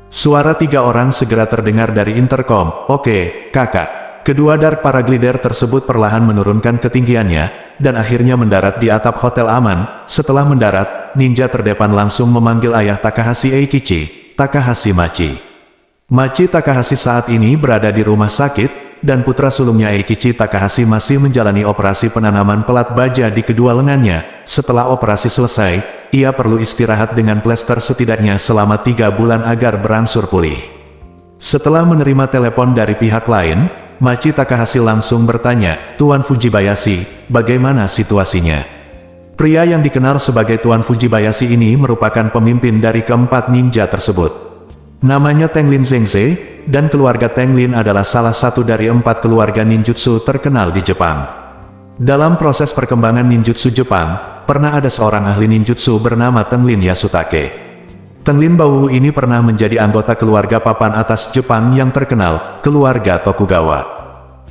Suara tiga orang segera terdengar dari interkom. "Oke, kakak." Kedua Dark Paraglider tersebut perlahan menurunkan ketinggiannya, dan akhirnya mendarat di atap hotel aman. Setelah mendarat, ninja terdepan langsung memanggil ayah Takahashi Eikichi, Takahashi Machi. Machi Takahashi saat ini berada di rumah sakit, dan putra sulungnya Eikichi Takahashi masih menjalani operasi penanaman pelat baja di kedua lengannya. Setelah operasi selesai, ia perlu istirahat dengan plester setidaknya selama 3 bulan agar berangsur pulih. Setelah menerima telepon dari pihak lain, Machi Takahashi langsung bertanya, "Tuan Fujibayashi, bagaimana situasinya?" Pria yang dikenal sebagai Tuan Fujibayashi ini merupakan pemimpin dari keempat ninja tersebut. Namanya Tenglin Zengze, dan keluarga Tenglin adalah salah satu dari 4 keluarga ninjutsu terkenal di Jepang. Dalam proses perkembangan ninjutsu Jepang, pernah ada seorang ahli ninjutsu bernama Tenglin Yasutake. Tenglin Bauhu ini pernah menjadi anggota keluarga papan atas Jepang yang terkenal, keluarga Tokugawa.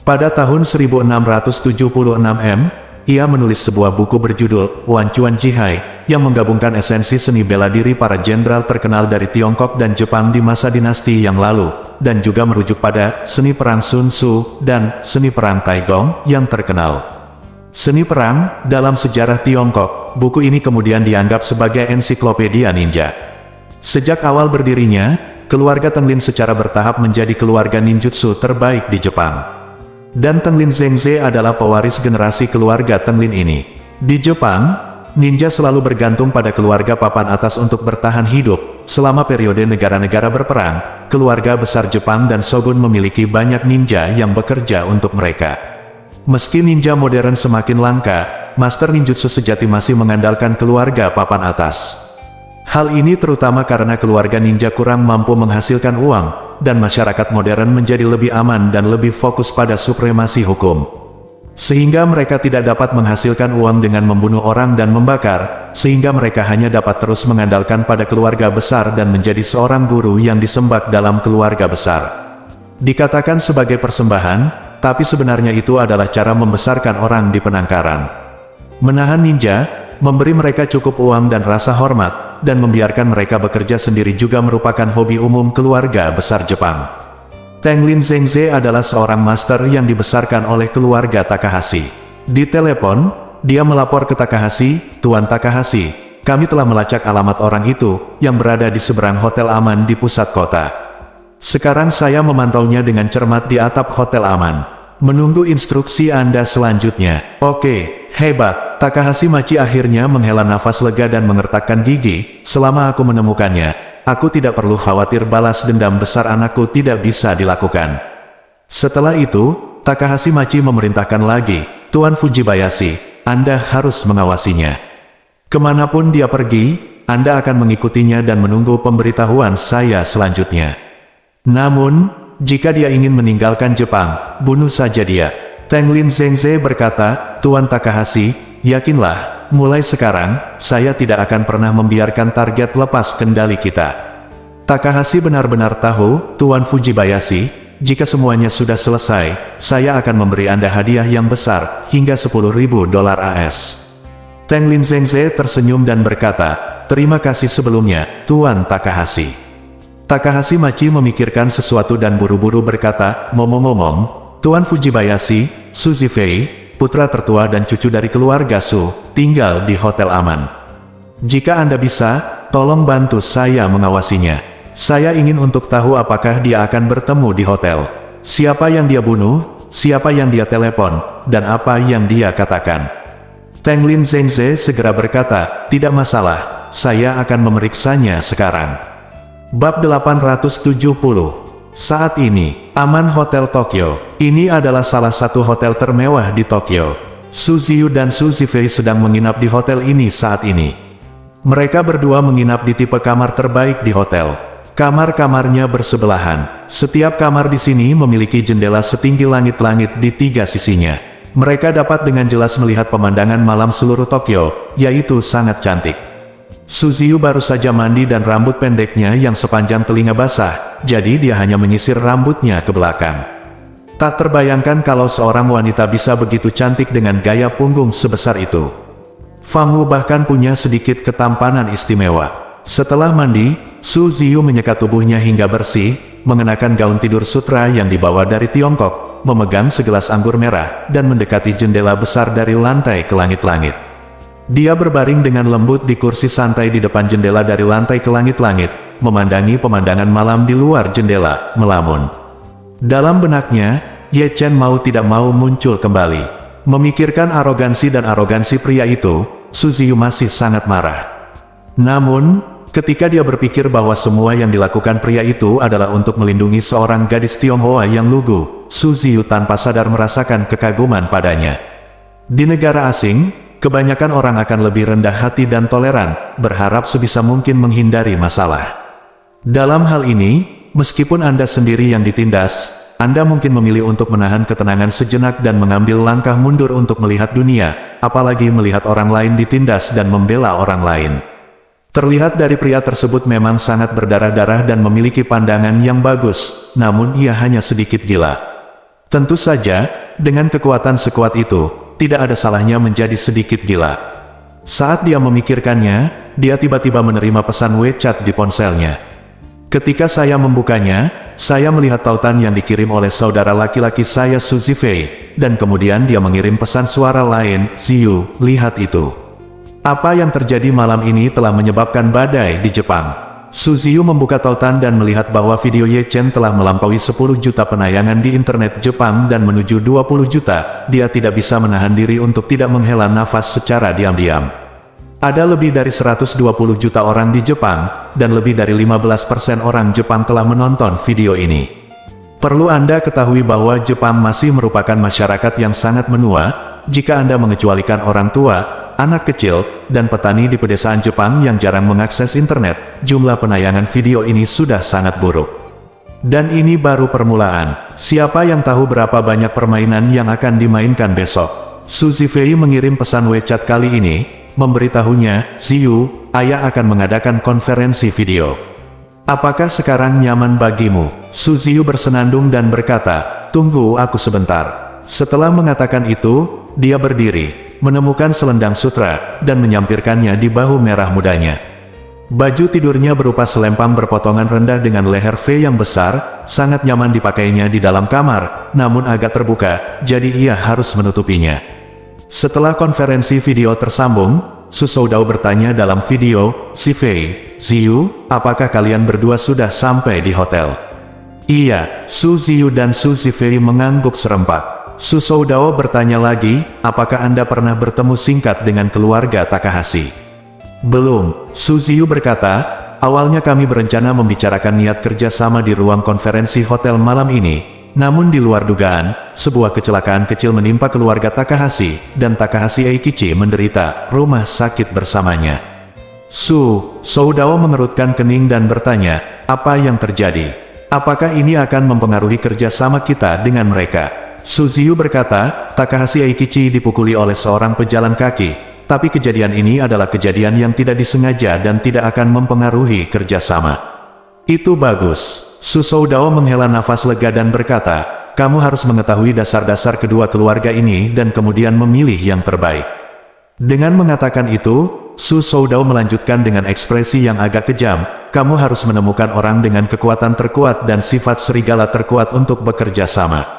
Pada tahun 1676 ia menulis sebuah buku berjudul Wanchuan Jihai, yang menggabungkan esensi seni bela diri para jenderal terkenal dari Tiongkok dan Jepang di masa dinasti yang lalu, dan juga merujuk pada seni perang Sun Tzu dan seni perang Taigong yang terkenal. Seni perang dalam sejarah Tiongkok, buku ini kemudian dianggap sebagai ensiklopedia ninja. Sejak awal berdirinya, keluarga Tenglin secara bertahap menjadi keluarga ninjutsu terbaik di Jepang. Dan Tenglin Zengze adalah pewaris generasi keluarga Tenglin ini. Di Jepang, ninja selalu bergantung pada keluarga papan atas untuk bertahan hidup. Selama periode negara-negara berperang, keluarga besar Jepang dan shogun memiliki banyak ninja yang bekerja untuk mereka. Meski ninja modern semakin langka, master ninjutsu sejati masih mengandalkan keluarga papan atas. Hal ini terutama karena keluarga ninja kurang mampu menghasilkan uang, dan masyarakat modern menjadi lebih aman dan lebih fokus pada supremasi hukum. Sehingga mereka tidak dapat menghasilkan uang dengan membunuh orang dan membakar, sehingga mereka hanya dapat terus mengandalkan pada keluarga besar dan menjadi seorang guru yang disembah dalam keluarga besar. Dikatakan sebagai persembahan, tapi sebenarnya itu adalah cara membesarkan orang di penangkaran. Menahan ninja, memberi mereka cukup uang dan rasa hormat, dan membiarkan mereka bekerja sendiri juga merupakan hobi umum keluarga besar Jepang. Tenglin Zengze adalah seorang master yang dibesarkan oleh keluarga Takahashi. Di telepon, dia melapor ke Takahashi, "Tuan Takahashi, kami telah melacak alamat orang itu, yang berada di seberang hotel aman di pusat kota. Sekarang saya memantaunya dengan cermat di atap hotel aman. Menunggu instruksi Anda selanjutnya." "Oke, hebat." Takahashi Machi akhirnya menghela nafas lega dan mengertakkan gigi. "Selama aku menemukannya, aku tidak perlu khawatir balas dendam besar anakku tidak bisa dilakukan." Setelah itu, Takahashi Machi memerintahkan lagi, "Tuan Fujibayashi, Anda harus mengawasinya. Kemanapun dia pergi, Anda akan mengikutinya dan menunggu pemberitahuan saya selanjutnya. Namun, jika dia ingin meninggalkan Jepang, bunuh saja dia." Tenglin Zengze berkata, "Tuan Takahashi, yakinlah, mulai sekarang, saya tidak akan pernah membiarkan target lepas kendali kita." Takahashi benar-benar tahu, "Tuan Fujibayashi, jika semuanya sudah selesai, saya akan memberi Anda hadiah yang besar, hingga $10.000 AS. Tenglin Zengze tersenyum dan berkata, "Terima kasih sebelumnya, Tuan Takahashi." Takahashi Machi memikirkan sesuatu dan buru-buru berkata, "Ngomong-ngomong, Tuan Fujibayashi, Su Zifei, putra tertua dan cucu dari keluarga Su, tinggal di hotel aman. Jika Anda bisa, tolong bantu saya mengawasinya. Saya ingin untuk tahu apakah dia akan bertemu di hotel. Siapa yang dia bunuh, siapa yang dia telepon, dan apa yang dia katakan." Tenglin Zengze segera berkata, "Tidak masalah, saya akan memeriksanya sekarang." Bab 870. Saat ini, Aman Hotel Tokyo. Ini adalah salah satu hotel termewah di Tokyo. Su Ziyu dan Su Zifei sedang menginap di hotel ini saat ini. Mereka berdua menginap di tipe kamar terbaik di hotel. Kamar-kamarnya bersebelahan. Setiap kamar di sini memiliki jendela setinggi langit-langit di 3 sisinya. Mereka dapat dengan jelas melihat pemandangan malam seluruh Tokyo, yaitu sangat cantik. Suziyu baru saja mandi dan rambut pendeknya yang sepanjang telinga basah, jadi dia hanya menyisir rambutnya ke belakang. Tak terbayangkan kalau seorang wanita bisa begitu cantik dengan gaya punggung sebesar itu. Fang Wu bahkan punya sedikit ketampanan istimewa. Setelah mandi, Suziyu menyekat tubuhnya hingga bersih, mengenakan gaun tidur sutra yang dibawa dari Tiongkok, memegang segelas anggur merah, dan mendekati jendela besar dari lantai ke langit-langit. Dia berbaring dengan lembut di kursi santai di depan jendela dari lantai ke langit-langit, memandangi pemandangan malam di luar jendela, melamun. Dalam benaknya, Ye Chen mau tidak mau muncul kembali. Memikirkan arogansi pria itu, Suziyu masih sangat marah. Namun, ketika dia berpikir bahwa semua yang dilakukan pria itu adalah untuk melindungi seorang gadis Tionghoa yang lugu, Suziyu tanpa sadar merasakan kekaguman padanya. Di negara asing, kebanyakan orang akan lebih rendah hati dan toleran, berharap sebisa mungkin menghindari masalah. Dalam hal ini, meskipun Anda sendiri yang ditindas, Anda mungkin memilih untuk menahan ketenangan sejenak dan mengambil langkah mundur untuk melihat dunia, apalagi melihat orang lain ditindas dan membela orang lain. Terlihat dari pria tersebut memang sangat berdarah-darah dan memiliki pandangan yang bagus, namun ia hanya sedikit gila. Tentu saja, dengan kekuatan sekuat itu, tidak ada salahnya menjadi sedikit gila. Saat dia memikirkannya, dia tiba-tiba menerima pesan WeChat di ponselnya. Ketika saya membukanya, saya melihat tautan yang dikirim oleh saudara laki-laki saya Suzy Fei, dan kemudian dia mengirim pesan suara lain, Ziyu, lihat itu. Apa yang terjadi malam ini telah menyebabkan badai di Jepang. Suziyu membuka tautan dan melihat bahwa video Ye Chen telah melampaui 10 juta penayangan di internet Jepang dan menuju 20 juta. Dia tidak bisa menahan diri untuk tidak menghela nafas secara diam-diam. Ada lebih dari 120 juta orang di Jepang, dan lebih dari 15% orang Jepang telah menonton video ini. Perlu Anda ketahui bahwa Jepang masih merupakan masyarakat yang sangat menua, jika Anda mengecualikan orang tua, anak kecil, dan petani di pedesaan Jepang yang jarang mengakses internet, jumlah penayangan video ini sudah sangat buruk. Dan ini baru permulaan. Siapa yang tahu berapa banyak permainan yang akan dimainkan besok? Suzy Fei mengirim pesan WeChat kali ini, memberitahunya, Ziyu, ayah akan mengadakan konferensi video. Apakah sekarang nyaman bagimu? Suziyu bersenandung dan berkata, tunggu aku sebentar. Setelah mengatakan itu, dia berdiri, menemukan selendang sutra, dan menyampirkannya di bahu merah mudanya. Baju tidurnya berupa selempang berpotongan rendah dengan leher V yang besar, sangat nyaman dipakainya di dalam kamar, namun agak terbuka, jadi ia harus menutupinya. Setelah konferensi video tersambung, Su Soudao bertanya dalam video, Si Fei, Ziyu, apakah kalian berdua sudah sampai di hotel? Iya, Su Ziyu dan Su Zifei mengangguk serempak. Su Soudao bertanya lagi, apakah Anda pernah bertemu singkat dengan keluarga Takahashi? Belum, Su Ziyu berkata, awalnya kami berencana membicarakan niat kerjasama di ruang konferensi hotel malam ini, namun di luar dugaan, sebuah kecelakaan kecil menimpa keluarga Takahashi, dan Takahashi Eikichi menderita rumah sakit bersamanya. Su Soudao mengerutkan kening dan bertanya, apa yang terjadi? Apakah ini akan mempengaruhi kerjasama kita dengan mereka? Suziyu berkata, Takahashi Eikichi dipukuli oleh seorang pejalan kaki, tapi kejadian ini adalah kejadian yang tidak disengaja dan tidak akan mempengaruhi kerjasama. Itu bagus. Su Soudao menghela nafas lega dan berkata, kamu harus mengetahui dasar-dasar kedua keluarga ini dan kemudian memilih yang terbaik. Dengan mengatakan itu, Su Soudao melanjutkan dengan ekspresi yang agak kejam, kamu harus menemukan orang dengan kekuatan terkuat dan sifat serigala terkuat untuk bekerja sama.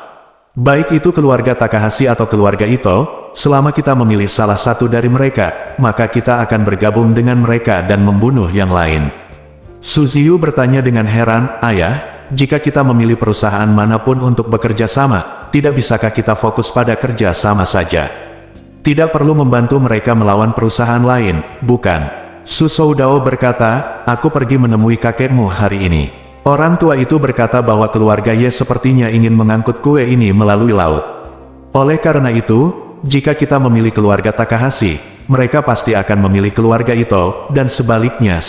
Baik itu keluarga Takahashi atau keluarga Ito, selama kita memilih salah satu dari mereka, maka kita akan bergabung dengan mereka dan membunuh yang lain. Suziyu bertanya dengan heran, ayah, jika kita memilih perusahaan manapun untuk bekerja sama, tidak bisakah kita fokus pada kerja sama saja? Tidak perlu membantu mereka melawan perusahaan lain, bukan? Su Soudao berkata, aku pergi menemui kakekmu hari ini. Orang tua itu berkata bahwa keluarga Ye sepertinya ingin mengangkut kue ini melalui laut. Oleh karena itu, jika kita memilih keluarga Takahashi, mereka pasti akan memilih keluarga Ito, dan sebaliknya.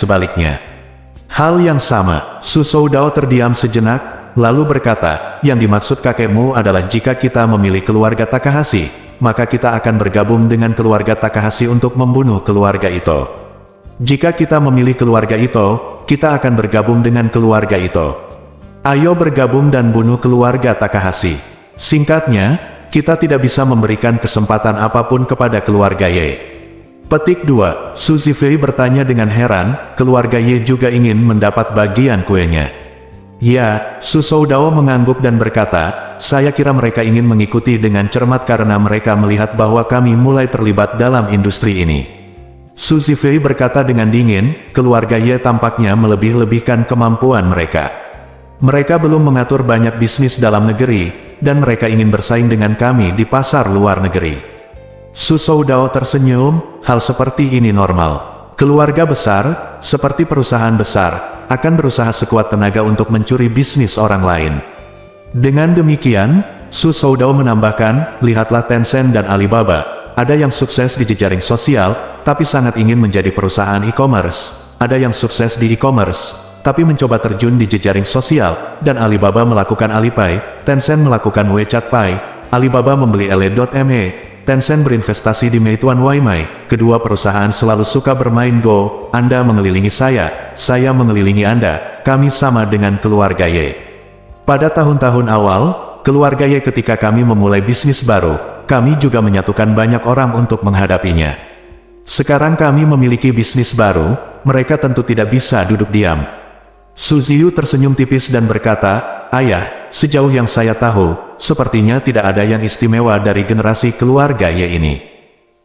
Hal yang sama, Su Soudao terdiam sejenak, lalu berkata, yang dimaksud kakekmu adalah jika kita memilih keluarga Takahashi, maka kita akan bergabung dengan keluarga Takahashi untuk membunuh keluarga Ito. Jika kita memilih keluarga Ito, kita akan bergabung dengan keluarga Ito. Ayo bergabung dan bunuh keluarga Takahashi. Singkatnya, kita tidak bisa memberikan kesempatan apapun kepada keluarga Ye. Petik 2. Su Zifei bertanya dengan heran, keluarga Ye juga ingin mendapat bagian kuenya. Ya, Su Soudao mengangguk dan berkata, saya kira mereka ingin mengikuti dengan cermat karena mereka melihat bahwa kami mulai terlibat dalam industri ini. Su Zifei berkata dengan dingin, keluarga Ye tampaknya melebih-lebihkan kemampuan mereka. Mereka belum mengatur banyak bisnis dalam negeri, dan mereka ingin bersaing dengan kami di pasar luar negeri. Su Soudao tersenyum, hal seperti ini normal. Keluarga besar, seperti perusahaan besar, akan berusaha sekuat tenaga untuk mencuri bisnis orang lain. Dengan demikian, Su Soudao menambahkan, lihatlah Tencent dan Alibaba, ada yang sukses di jejaring sosial, tapi sangat ingin menjadi perusahaan e-commerce. Ada yang sukses di e-commerce, tapi mencoba terjun di jejaring sosial, dan Alibaba melakukan Alipay, Tencent melakukan WeChat Pay, Alibaba membeli Le.me, Tencent berinvestasi di Meituan Waimai. Kedua perusahaan selalu suka bermain Go. Anda mengelilingi saya mengelilingi Anda. Kami sama dengan keluarga Ye. Pada tahun-tahun awal, keluarga Ye ketika kami memulai bisnis baru, kami juga menyatukan banyak orang untuk menghadapinya. Sekarang kami memiliki bisnis baru, mereka tentu tidak bisa duduk diam. Su Ziyu tersenyum tipis dan berkata, ayah, sejauh yang saya tahu, sepertinya tidak ada yang istimewa dari generasi keluarga Ye ini.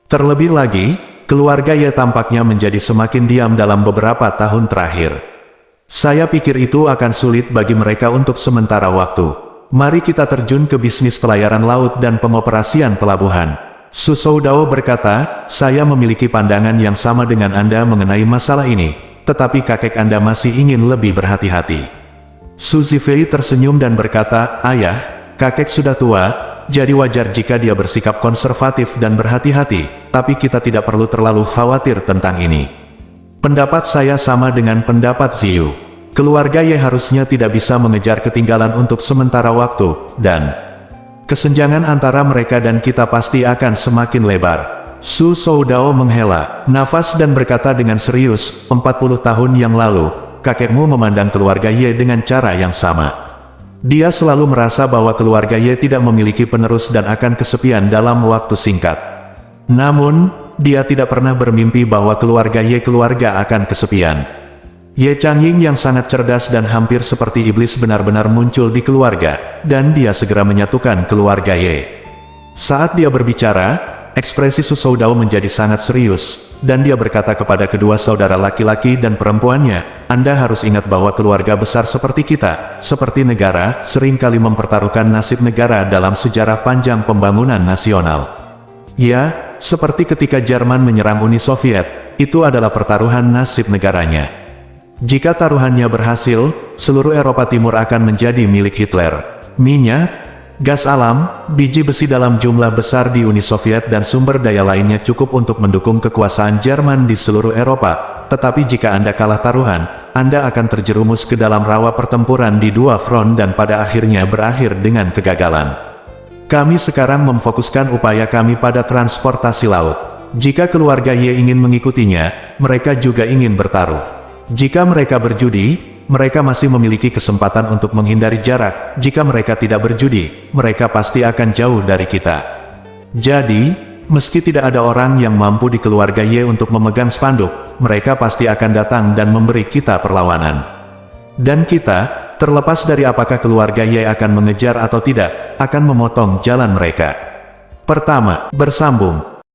Terlebih lagi, keluarga Ye tampaknya menjadi semakin diam dalam beberapa tahun terakhir. Saya pikir itu akan sulit bagi mereka untuk sementara waktu. Mari kita terjun ke bisnis pelayaran laut dan pengoperasian pelabuhan. Su Soudao berkata, saya memiliki pandangan yang sama dengan Anda mengenai masalah ini, tetapi kakek Anda masih ingin lebih berhati-hati. Su Zifei tersenyum dan berkata, ayah, kakek sudah tua, jadi wajar jika dia bersikap konservatif dan berhati-hati, tapi kita tidak perlu terlalu khawatir tentang ini. Pendapat saya sama dengan pendapat Ziyu. Keluarga Ye harusnya tidak bisa mengejar ketinggalan untuk sementara waktu, dan kesenjangan antara mereka dan kita pasti akan semakin lebar. Su Soudao menghela nafas dan berkata dengan serius, 40 tahun yang lalu, kakekmu memandang keluarga Ye dengan cara yang sama. Dia selalu merasa bahwa keluarga Ye tidak memiliki penerus dan akan kesepian dalam waktu singkat. Namun, dia tidak pernah bermimpi bahwa keluarga Ye akan kesepian. Ye Changying yang sangat cerdas dan hampir seperti iblis benar-benar muncul di keluarga, dan dia segera menyatukan keluarga Ye. Saat dia berbicara, ekspresi Su Soudao menjadi sangat serius, dan dia berkata kepada kedua saudara laki-laki dan perempuannya, Anda harus ingat bahwa keluarga besar seperti kita, seperti negara, seringkali mempertaruhkan nasib negara dalam sejarah panjang pembangunan nasional. Ya, seperti ketika Jerman menyerang Uni Soviet, itu adalah pertaruhan nasib negaranya. Jika taruhannya berhasil, seluruh Eropa Timur akan menjadi milik Hitler. Minyak, gas alam, biji besi dalam jumlah besar di Uni Soviet dan sumber daya lainnya cukup untuk mendukung kekuasaan Jerman di seluruh Eropa. Tetapi jika Anda kalah taruhan, Anda akan terjerumus ke dalam rawa pertempuran di dua front dan pada akhirnya berakhir dengan kegagalan. Kami sekarang memfokuskan upaya kami pada transportasi laut. Jika keluarga Ye ingin mengikutinya, mereka juga ingin bertaruh. Jika mereka berjudi, mereka masih memiliki kesempatan untuk menghindari jarak. Jika mereka tidak berjudi, mereka pasti akan jauh dari kita. Jadi, meski tidak ada orang yang mampu di keluarga Ye untuk memegang spanduk, mereka pasti akan datang dan memberi kita perlawanan. Dan kita, terlepas dari apakah keluarga Ye akan mengejar atau tidak, akan memotong jalan mereka. Pertama, bersambung.